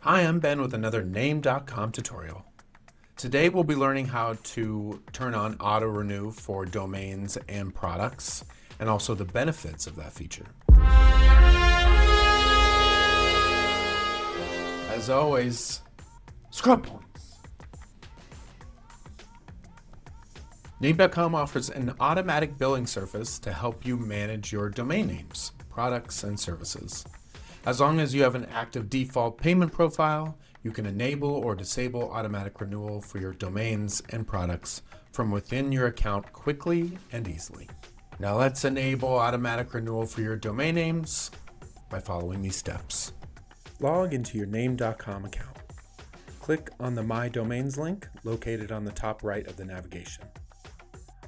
Hi, I'm Ben with another Name.com tutorial. Today we'll be learning how to turn on auto-renew for domains and products, and also the benefits of that feature. As always, scrub points. Name.com offers an automatic billing service to help you manage your domain names, products, and services. As long as you have an active default payment profile, you can enable or disable automatic renewal for your domains and products from within your account quickly and easily. Now let's enable automatic renewal for your domain names by following these steps. Log into your Name.com account. Click on the My Domains link located on the top right of the navigation.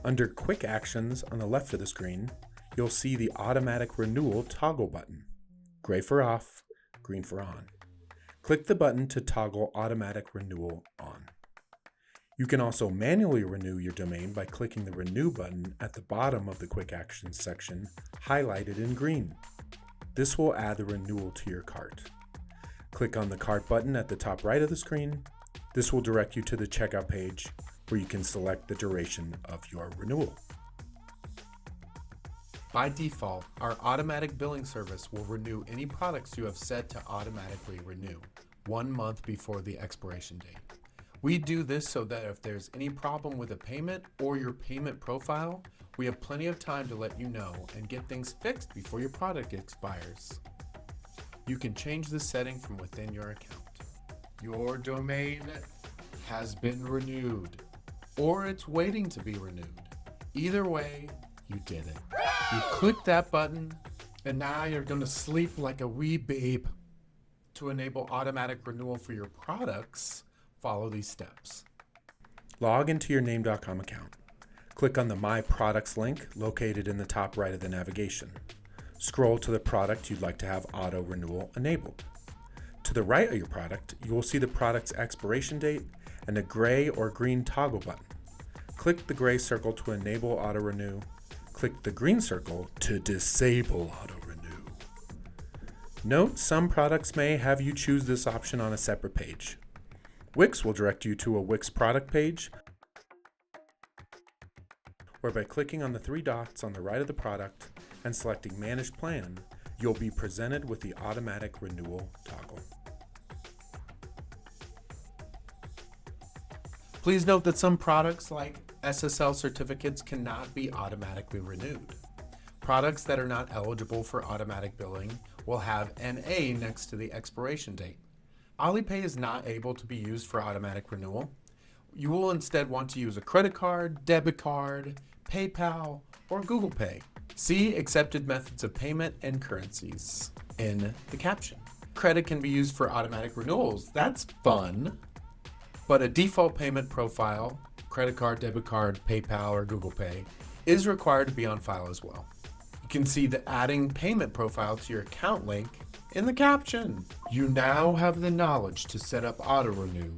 Under Quick Actions on the left of the screen, you'll see the Automatic Renewal toggle button. Gray for off, green for on. Click the button to toggle automatic renewal on. You can also manually renew your domain by clicking the Renew button at the bottom of the Quick Actions section, highlighted in green. This will add the renewal to your cart. Click on the Cart button at the top right of the screen. This will direct you to the checkout page where you can select the duration of your renewal. By default, our automatic billing service will renew any products you have set to automatically renew 1 month before the expiration date. We do this so that if there's any problem with a payment or your payment profile, we have plenty of time to let you know and get things fixed before your product expires. You can change this setting from within your account. Your domain has been renewed, or it's waiting to be renewed. Either way, you did it. You click that button, and now you're going to sleep like a wee babe. To enable automatic renewal for your products, follow these steps. Log into your Name.com account. Click on the My Products link located in the top right of the navigation. Scroll to the product you'd like to have auto renewal enabled. To the right of your product, you will see the product's expiration date and a gray or green toggle button. Click the gray circle to enable auto renew. Click the green circle to disable auto-renew. Note, some products may have you choose this option on a separate page. Wix will direct you to a Wix product page, where by clicking on the 3 dots on the right of the product and selecting Manage Plan, you'll be presented with the automatic renewal toggle. Please note that some products like SSL certificates cannot be automatically renewed. Products that are not eligible for automatic billing will have NA next to the expiration date. Alipay is not able to be used for automatic renewal. You will instead want to use a credit card, debit card, PayPal, or Google Pay. See accepted methods of payment and currencies in the caption. Credit can be used for automatic renewals. That's fun. But a default payment profile, credit card, debit card, PayPal, or Google Pay, is required to be on file as well. You can see the adding payment profile to your account link in the caption. You now have the knowledge to set up auto-renew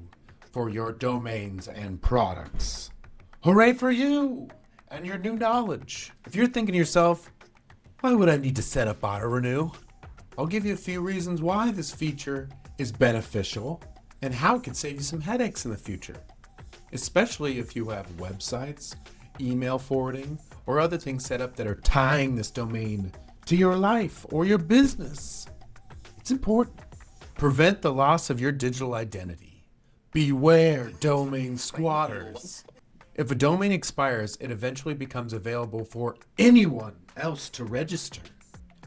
for your domains and products. Hooray for you and your new knowledge. If you're thinking to yourself, why would I need to set up auto-renew? I'll give you a few reasons why this feature is beneficial and how it can save you some headaches in the future, especially if you have websites, email forwarding, or other things set up that are tying this domain to your life or your business. It's important. Prevent the loss of your digital identity. Beware domain squatters. If a domain expires, it eventually becomes available for anyone else to register.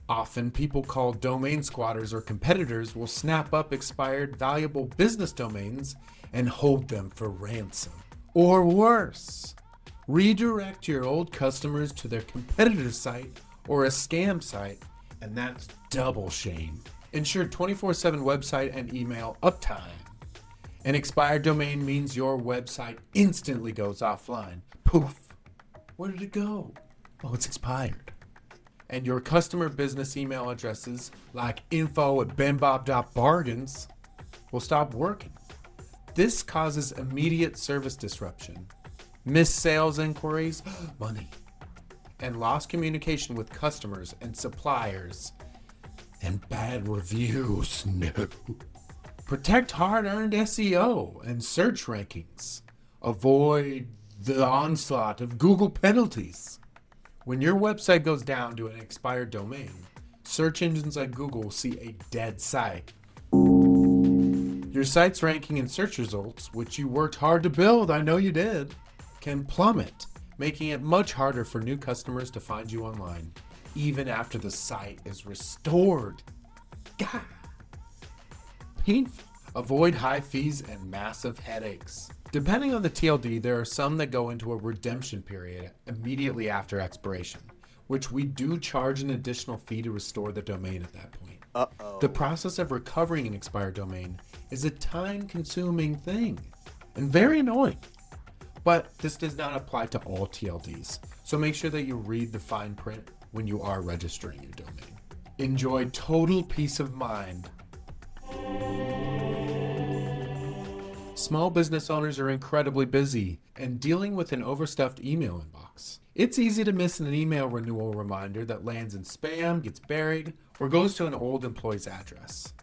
Often, people called domain squatters or competitors will snap up expired valuable business domains and hold them for ransom. Or worse, redirect your old customers to their competitor's site or a scam site, and that's double shame. Ensure 24/7 website and email uptime. An expired domain means your website instantly goes offline. Poof! Where did it go? Oh, it's expired. And your customer business email addresses, like info@benbob.bargains, will stop working. This causes immediate service disruption, missed sales inquiries, money, and lost communication with customers and suppliers, and bad reviews. No. Protect hard-earned SEO and search rankings. Avoid the onslaught of Google penalties. When your website goes down to an expired domain, search engines like Google see a dead site. Your site's ranking and search results, which you worked hard to build, I know you did, can plummet, making it much harder for new customers to find you online, even after the site is restored. God. Painful. Avoid high fees and massive headaches. Depending on the TLD, there are some that go into a redemption period immediately after expiration, which we do charge an additional fee to restore the domain at that point. The process of recovering an expired domain is a time-consuming thing and very annoying. But this does not apply to all TLDs, so make sure that you read the fine print when you are registering your domain. Enjoy total peace of mind. Small business owners are incredibly busy and dealing with an overstuffed email inbox. It's easy to miss an email renewal reminder that lands in spam, gets buried, or goes to an old employee's address.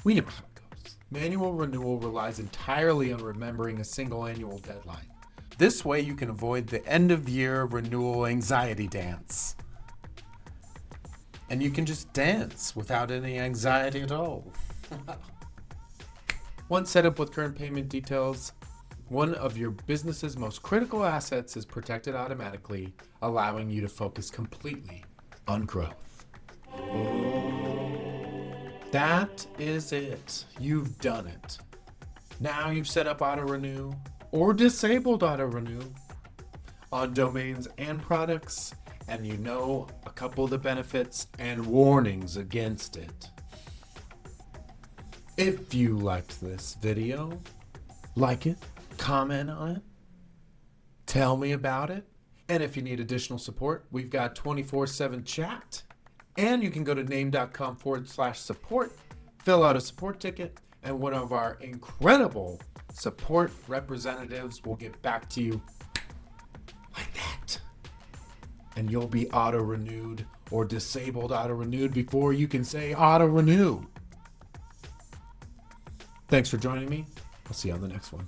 We know how it goes. Manual renewal relies entirely on remembering a single annual deadline. This way you can avoid the end-of-year renewal anxiety dance. And you can just dance without any anxiety at all. Once set up with current payment details, one of your business's most critical assets is protected automatically, allowing you to focus completely on growth. That is it. You've done it. Now you've set up auto-renew or disabled auto-renew on domains and products, and you know a couple of the benefits and warnings against it. If you liked this video, like it, comment on it, tell me about it, and if you need additional support, we've got 24/7 chat, and you can go to Name.com/support, fill out a support ticket, and one of our incredible support representatives will get back to you like that. And you'll be auto-renewed or disabled auto-renewed before you can say auto-renew. Thanks for joining me. I'll see you on the next one.